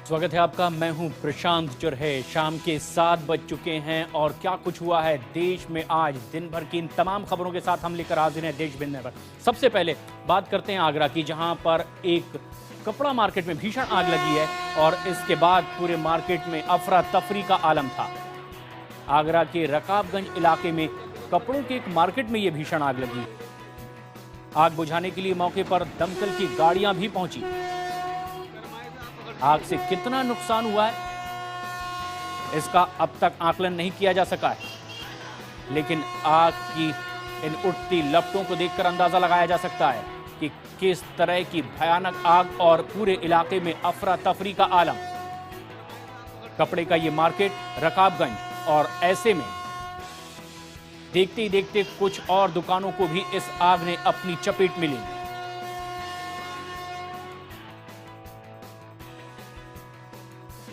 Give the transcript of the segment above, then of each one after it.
स्वागत है आपका। मैं हूं प्रशांत चुरहे। शाम के 7 बज चुके हैं और क्या कुछ हुआ है देश में आज दिन भर की इन तमाम खबरों के साथ हम लेकर हाजिर हैं देश बिंदु पर। सबसे पहले बात करते हैं आगरा की, जहां पर एक कपड़ा मार्केट में भीषण आग लगी है और इसके बाद पूरे मार्केट में अफरा तफरी का आलम था। आगरा के रकाबगंज इलाके में कपड़ों के एक मार्केट में यह भीषण आग लगी। आग बुझाने के लिए मौके पर दमकल की गाड़ियां भी पहुंची। आग से कितना नुकसान हुआ है इसका अब तक आकलन नहीं किया जा सका है, लेकिन आग की इन उठती लपटों को देखकर अंदाजा लगाया जा सकता है कि किस तरह की भयानक आग और पूरे इलाके में अफरा तफरी का आलम। कपड़े का ये मार्केट रकाबगंज, और ऐसे में देखते ही देखते कुछ और दुकानों को भी इस आग ने अपनी चपेट में ली।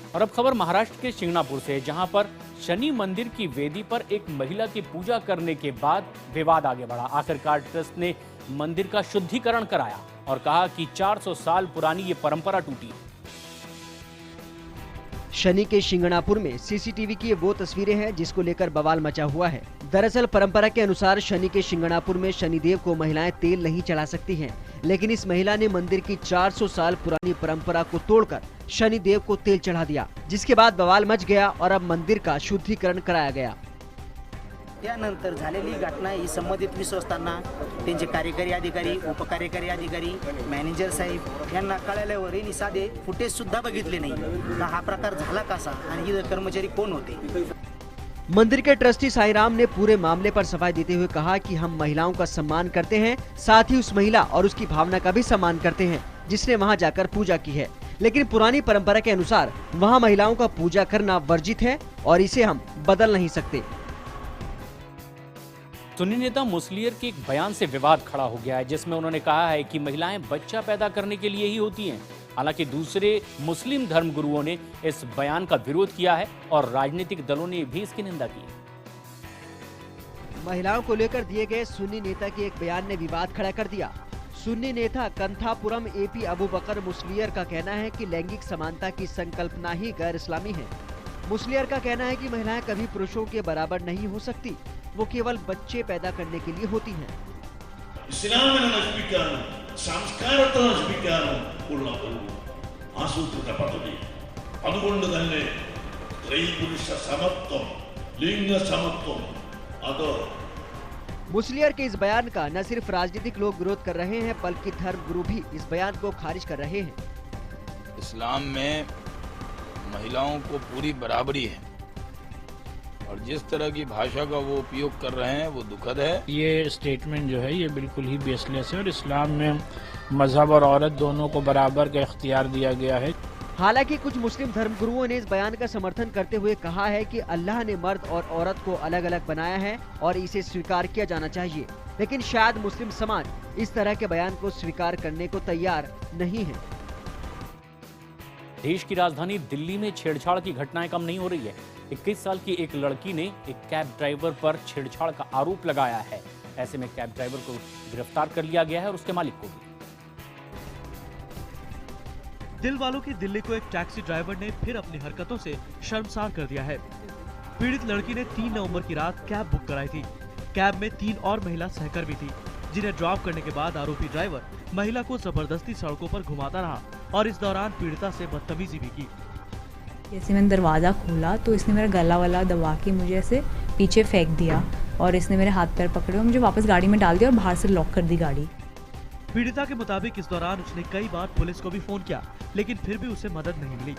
और अब खबर महाराष्ट्र के शिंगणापुर से, जहां पर शनि मंदिर की वेदी पर एक महिला की पूजा करने के बाद विवाद आगे बढ़ा। आखिरकार ट्रस्ट ने मंदिर का शुद्धिकरण कराया और कहा कि 400 साल पुरानी ये परंपरा टूटी। शनि के शिंगणापुर में सीसीटीवी की वो तस्वीरें हैं जिसको लेकर बवाल मचा हुआ है। दरअसल परंपरा के अनुसार शनि के शिंगणापुर में शनिदेव को महिलाएं तेल नहीं चढ़ा सकती हैं, लेकिन इस महिला ने मंदिर की 400 साल पुरानी परंपरा को तोड़कर शनिदेव को तेल चढ़ा दिया, जिसके बाद बवाल मच गया और अब मंदिर का शुद्धिकरण कराया गया। त्यानंतर झालेली घटना ही संबंधित विश्वस्तांना, त्यांचे कार्यकारी अधिकारी, उपकार्यकारी अधिकारी, मॅनेजर साहेब यांना कळल्यावर यांनी साधे फुटेज सुद्धा बघितले नाही का हा प्रकार झाला कसा आणि इधर कर्मचारी कोण होते। मंदिर के ट्रस्टी साईराम ने पूरे मामले पर सफाई देते हुए कहा कि हम महिलाओं का सम्मान करते हैं, साथ ही उस महिला और उसकी भावना का भी सम्मान करते हैं जिसने वहां जाकर पूजा की है, लेकिन पुरानी परंपरा के अनुसार वहां महिलाओं का पूजा करना वर्जित है और इसे हम बदल नहीं सकते। सुन्नी नेता मुस्लियर के एक बयान से विवाद खड़ा हो गया है, जिसमें उन्होंने कहा है कि महिलाएं बच्चा पैदा करने के लिए ही होती हैं। हालांकि दूसरे मुस्लिम धर्मगुरुओं ने इस बयान का विरोध किया है और राजनीतिक दलों ने भी इसकी निंदा की है। महिलाओं को लेकर दिए गए सुन्नी नेता के एक बयान ने विवाद खड़ा कर दिया। सुन्नी नेता कंथापुरम एपी अबू बकर मुस्लियर का कहना है कि लैंगिक समानता की संकल्पना ही गैर इस्लामी है। मुस्लियर का कहना है कि महिलाएं कभी पुरुषों के बराबर नहीं हो सकती, वो केवल बच्चे पैदा करने के लिए होती हैं। मुस्लियर के इस बयान का न सिर्फ राजनीतिक लोग विरोध कर रहे हैं, बल्कि धर्मगुरु भी इस बयान को खारिज कर रहे हैं। इस्लाम में महिलाओं को पूरी बराबरी है और जिस तरह की भाषा का वो उपयोग कर रहे हैं वो दुखद है। ये स्टेटमेंट जो है ये बिल्कुल ही बेसलेस है और इस्लाम में मजहब और औरत दोनों को बराबर का इख्तियार दिया गया है। हालांकि कुछ मुस्लिम धर्मगुरुओं ने इस बयान का समर्थन करते हुए कहा है कि अल्लाह ने मर्द और औरत को अलग अलग बनाया है और इसे स्वीकार किया जाना चाहिए, लेकिन शायद मुस्लिम समाज इस तरह के बयान को स्वीकार करने को तैयार नहीं है। देश की राजधानी दिल्ली में छेड़छाड़ की घटनाएं कम नहीं हो रही है। 21 साल की एक लड़की ने एक कैब ड्राइवर पर छेड़छाड़ का आरोप लगाया है। ऐसे में कैब ड्राइवर को गिरफ्तार कर लिया गया है और उसके मालिक को भी। दिल वालों की दिल्ली को एक टैक्सी ड्राइवर ने फिर अपनी हरकतों से शर्मसार कर दिया है। पीड़ित लड़की ने 3 नवंबर की रात कैब बुक कराई थी। कैब में 3 और महिला सहकर्मी थी, जिन्हें ड्रॉप करने के बाद आरोपी ड्राइवर महिला को जबरदस्ती सड़कों पर घुमाता रहा और इस दौरान पीड़िता से बदतमीजी भी की। जैसे मैंने दरवाज़ा खोला तो इसने मेरा गला वाला दबा के मुझे ऐसे पीछे फेंक दिया और इसने मेरे हाथ पैर पकड़े और मुझे वापस गाड़ी में डाल दिया और बाहर से लॉक कर दी गाड़ी। पीड़िता के मुताबिक इस दौरान उसने कई बार पुलिस को भी फोन किया, लेकिन फिर भी उसे मदद नहीं मिली।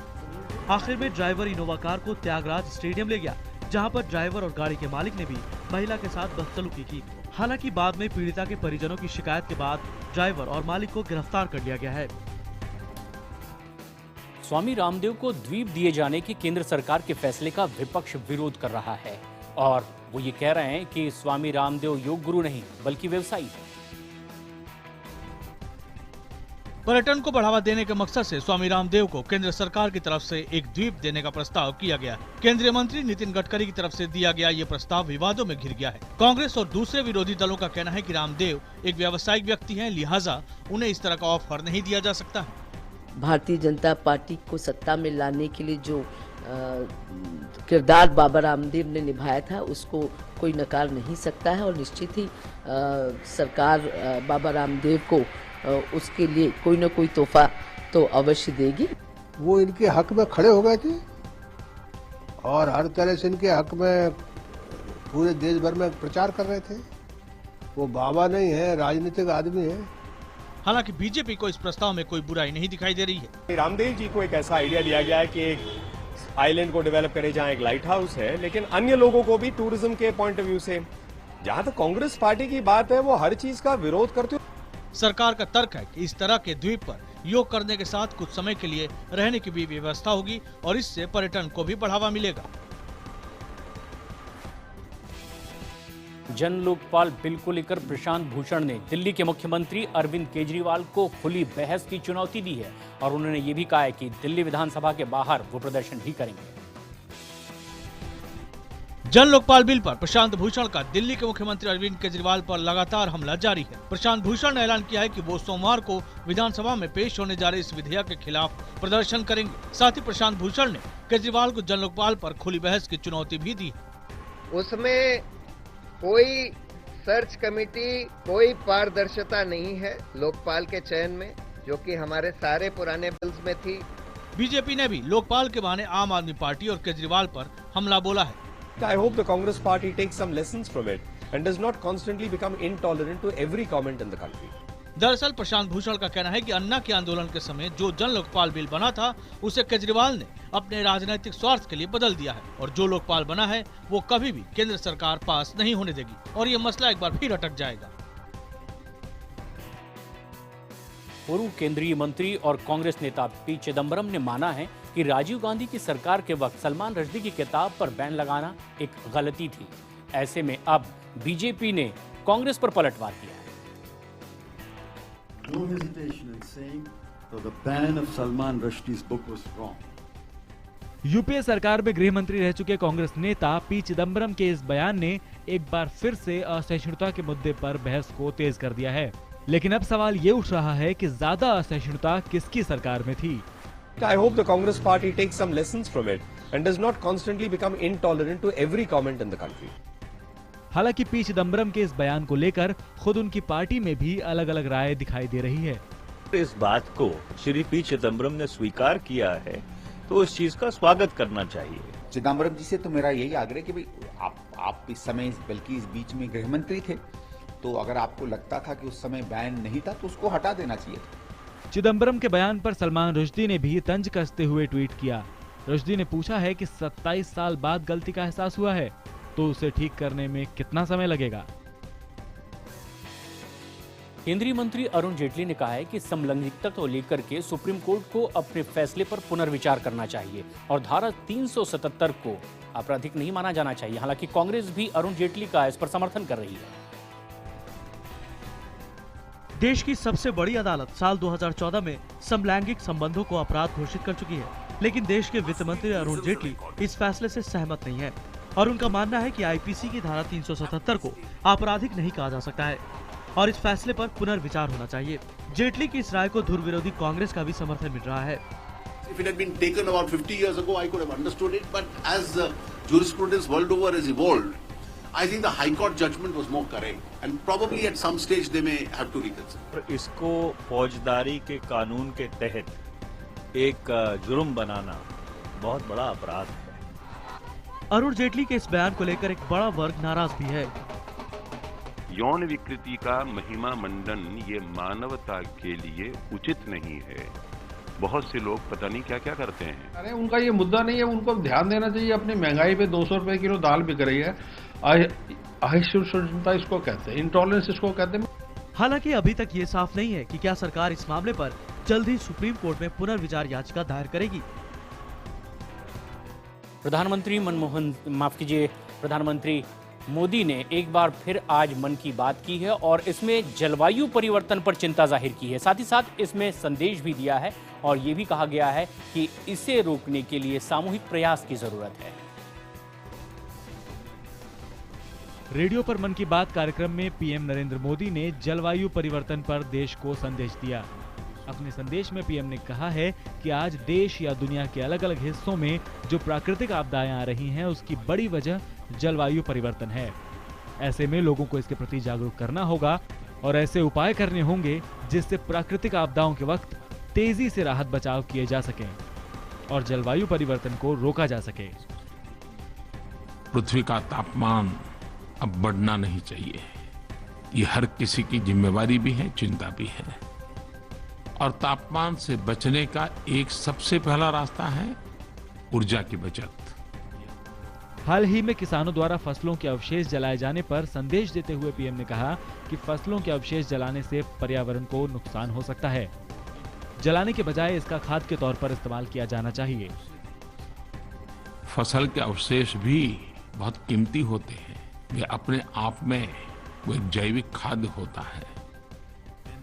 आखिर में ड्राइवर इनोवा कार को त्यागराज स्टेडियम ले गया, जहां पर ड्राइवर और गाड़ी के मालिक ने भी महिला के साथ बदसलूकी की। हालांकि बाद में पीड़िता के परिजनों की शिकायत के बाद ड्राइवर और मालिक को गिरफ्तार कर लिया गया है। स्वामी रामदेव को द्वीप दिए जाने के केंद्र सरकार के फैसले का विपक्ष विरोध कर रहा है और वो ये कह रहे हैं कि स्वामी रामदेव योग गुरु नहीं बल्कि व्यवसायी है। पर्यटन को बढ़ावा देने के मकसद से स्वामी रामदेव को केंद्र सरकार की तरफ से एक द्वीप देने का प्रस्ताव किया गया। केंद्रीय मंत्री नितिन गडकरी की तरफ से दिया गया ये प्रस्ताव विवादों में घिर गया है। कांग्रेस और दूसरे विरोधी दलों का कहना है कि रामदेव एक व्यावसायिक व्यक्ति हैं, लिहाजा उन्हें इस तरह का ऑफर नहीं दिया जा सकता है। भारतीय जनता पार्टी को सत्ता में लाने के लिए जो किरदार बाबा रामदेव ने निभाया था उसको कोई नकार नहीं सकता है, और निश्चित ही सरकार बाबा रामदेव को उसके लिए कोई न कोई तोहफा तो अवश्य देगी। वो इनके हक में खड़े हो गए थे और हर तरह से इनके हक में पूरे देश भर में प्रचार कर रहे थे। वो बाबा नहीं है, राजनीतिक आदमी है। हालांकि बीजेपी को इस प्रस्ताव में कोई बुराई नहीं दिखाई दे रही है। रामदेव जी को एक ऐसा आइडिया दिया गया है कि एक आइलैंड को डेवलप करे जहां एक लाइट हाउस है, लेकिन अन्य लोगों को भी टूरिज्म के पॉइंट ऑफ व्यू से, जहां तक कांग्रेस पार्टी की बात है, वो हर चीज का विरोध करते हो। सरकार का तर्क है कि इस तरह के द्वीप पर योग करने के साथ कुछ समय के लिए रहने की भी व्यवस्था होगी और इससे पर्यटन को भी बढ़ावा मिलेगा। जन लोकपाल बिल को लेकर प्रशांत भूषण ने दिल्ली के मुख्यमंत्री अरविंद केजरीवाल को खुली बहस की चुनौती दी है और उन्होंने ये भी कहा है कि दिल्ली विधानसभा के बाहर वो प्रदर्शन भी करेंगे। जन लोकपाल बिल पर प्रशांत भूषण का दिल्ली के मुख्यमंत्री अरविंद केजरीवाल पर लगातार हमला जारी है। प्रशांत भूषण ने ऐलान किया है कि वो सोमवार को विधानसभा में पेश होने जा रहे इस विधेयक के खिलाफ प्रदर्शन करेंगे। साथ ही प्रशांत भूषण ने केजरीवाल को जन लोकपाल पर खुली बहस की चुनौती भी दी। उसमें कोई सर्च कमेटी, कोई पारदर्शिता नहीं है लोकपाल के चयन में, जो कि हमारे सारे पुराने बिल्स में थी। बीजेपी ने भी लोकपाल के बहाने आम आदमी पार्टी और केजरीवाल पर हमला बोला है। I hope the Congress party takes some lessons from it and does not constantly become intolerant to every comment in the country. दरअसल प्रशांत भूषण का कहना है कि अन्ना के आंदोलन के समय जो जन लोकपाल बिल बना था उसे केजरीवाल ने अपने राजनीतिक स्वार्थ के लिए बदल दिया है, और जो लोकपाल बना है वो कभी भी केंद्र सरकार पास नहीं होने देगी और ये मसला एक बार फिर अटक जाएगा। पूर्व केंद्रीय मंत्री और कांग्रेस नेता पी चिदम्बरम ने माना है कि राजीव गांधी की सरकार के वक्त सलमान रश्दी की किताब पर बैन लगाना एक गलती थी। ऐसे में अब बीजेपी ने कांग्रेस पर पलटवार किया है। No hesitation in saying that the ban of Salman Rushdie's book was wrong. UPA सरकार में गृह मंत्री रह चुके कांग्रेस नेता पी चिदम्बरम के इस बयान ने एक बार फिर से असहिष्णुता के मुद्दे पर बहस को तेज कर दिया है। लेकिन अब सवाल ये उठ रहा है कि ज्यादा असहिष्णुता किसकी सरकार में थी। I hope the Congress party takes some lessons from it and does not constantly become intolerant to every comment in the country. हालांकि पी चिदम्बरम के इस बयान को लेकर खुद उनकी पार्टी में भी अलग अलग राय दिखाई दे रही है। इस बात को श्री पी चिदम्बरम ने स्वीकार किया है तो उस चीज का स्वागत करना चाहिए। चिदम्बरम जी से तो मेरा यही आग्रह कि भाई आप इस समय बल्कि इस बीच में गृह मंत्री थे, तो अगर आपको लगता था कि उस समय बैन नहीं था तो उसको हटा देना चाहिए था। चिदम्बरम के बयान पर सलमान रुश्दी ने भी तंज कसते हुए ट्वीट किया। रुश्दी ने पूछा है कि 27 साल बाद गलती का एहसास हुआ है तो उसे ठीक करने में कितना समय लगेगा। केंद्रीय मंत्री अरुण जेटली ने कहा है कि समलैंगिकता को लेकर के सुप्रीम कोर्ट को अपने फैसले पर पुनर्विचार करना चाहिए और धारा 377 को आपराधिक नहीं माना जाना चाहिए। हालांकि कांग्रेस भी अरुण जेटली का इस पर समर्थन कर रही है। देश की सबसे बड़ी अदालत साल 2014 में समलैंगिक संबंधों को अपराध घोषित कर चुकी है, लेकिन देश के वित्त मंत्री अरुण जेटली इस फैसले से सहमत नहीं है और उनका मानना है कि आईपीसी की धारा 377 को आपराधिक नहीं कहा जा सकता है और इस फैसले पर पुनर्विचार होना चाहिए। जेटली की इस राय को धुर विरोधी कांग्रेस का भी समर्थन मिल रहा है। If it had been taken about 50 years ago, I could have understood it, but as jurisprudence world over has evolved, I think the High Court judgment was more correct, and probably at some stage they may have to reconsider. इसको फौजदारी के कानून के तहत एक जुर्म बनाना बहुत बड़ा अपराध है। अरुण जेटली के इस बयान को लेकर एक बड़ा वर्ग नाराज भी है। यौन विकृति का महिमा मंडन ये मानवता के लिए उचित नहीं है। बहुत से लोग पता नहीं क्या क्या करते हैं। अरे उनका ये मुद्दा नहीं है, उनको ध्यान देना चाहिए। अपनी महंगाई पे 200 रुपए किलो दाल बिक रही है। असहिष्णुता इसको कहते हैं, इंटॉलरेंस इसको कहते हैं। हालांकि अभी तक ये साफ नहीं है कि क्या सरकार इस मामले पर जल्द ही सुप्रीम कोर्ट में पुनर्विचार याचिका दायर करेगी। प्रधानमंत्री मोदी ने एक बार फिर आज मन की बात की है और इसमें जलवायु परिवर्तन पर चिंता जाहिर की है। साथ ही साथ इसमें संदेश भी दिया है और ये भी कहा गया है कि इसे रोकने के लिए सामूहिक प्रयास की जरूरत है। रेडियो पर मन की बात कार्यक्रम में पीएम नरेंद्र मोदी ने जलवायु परिवर्तन पर देश को संदेश दिया। अपने संदेश में पीएम ने कहा है कि आज देश या दुनिया के अलग अलग हिस्सों में जो प्राकृतिक आपदाएं आ रही हैं, उसकी बड़ी वजह जलवायु परिवर्तन है। ऐसे में लोगों को इसके प्रति जागरूक करना होगा और ऐसे उपाय करने होंगे जिससे प्राकृतिक आपदाओं के वक्त तेजी से राहत बचाव किए जा सके और जलवायु परिवर्तन को रोका जा सके। पृथ्वी का तापमान अब बढ़ना नहीं चाहिए। ये हर किसी की जिम्मेवारी भी है, चिंता भी है। और तापमान से बचने का एक सबसे पहला रास्ता है ऊर्जा की बचत। हाल ही में किसानों द्वारा फसलों के अवशेष जलाए जाने पर संदेश देते हुए पीएम ने कहा कि फसलों के अवशेष जलाने से पर्यावरण को नुकसान हो सकता है। जलाने के बजाय इसका खाद के तौर पर इस्तेमाल किया जाना चाहिए। फसल के अवशेष भी बहुत कीमती होते हैं। वे अपने आप में वो एक जैविक खाद्य होता है।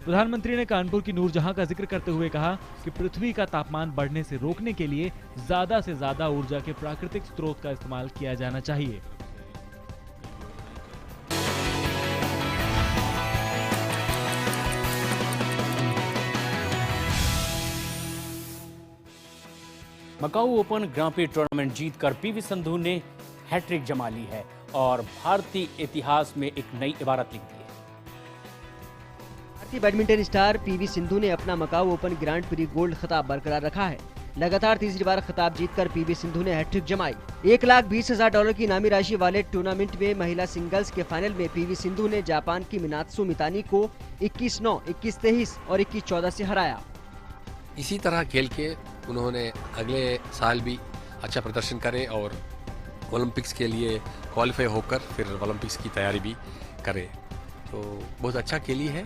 प्रधानमंत्री ने कानपुर की नूरजहां का जिक्र करते हुए कहा कि पृथ्वी का तापमान बढ़ने से रोकने के लिए ज्यादा से ज्यादा ऊर्जा के प्राकृतिक स्रोत का इस्तेमाल किया जाना चाहिए। मकाऊ ओपन ग्रां प्री टूर्नामेंट जीतकर पीवी सिंधु ने हैट्रिक जमा ली है और भारतीय इतिहास में एक नई इबारत लिख दी है। भारतीय बैडमिंटन स्टार पीवी सिंधु ने अपना Macau open grand pre gold खिताब बरकरार रखा है। लगातार तीसरी बार खिताब जीतकर पीवी सिंधु ने हैट्रिक जमाई। $1,20,000 की इनामी राशि वाले टूर्नामेंट में महिला सिंगल्स के फाइनल में पीवी सिंधु ने जापान की मिनात्सु मितानी को 21-9, 21-23 और 21-14 से हराया। इसी तरह खेल के उन्होंने अगले साल भी अच्छा प्रदर्शन करे और ओलंपिक्स के लिए क्वालिफाई होकर फिर ओलंपिक्स की तैयारी भी करे। तो बहुत अच्छा खेली है।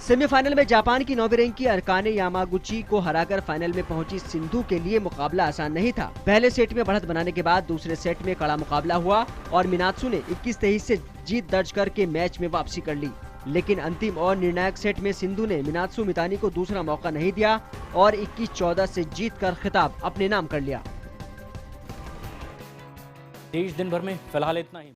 सेमीफाइनल में जापान की 9वीं रैंक की अरकाने यामागुची को हराकर फाइनल में पहुंची सिंधु के लिए मुकाबला आसान नहीं था। पहले सेट में बढ़त बनाने के बाद दूसरे सेट में कड़ा मुकाबला हुआ और मिनात्सु ने 21-23 से जीत दर्ज करके मैच में वापसी कर ली। लेकिन अंतिम और निर्णायक सेट में सिंधु ने मिनात्सु मितानी को दूसरा मौका नहीं दिया और 21-14 से जीतकर खिताब अपने नाम कर लिया। देश दिन भर में फिलहाल इतना ही।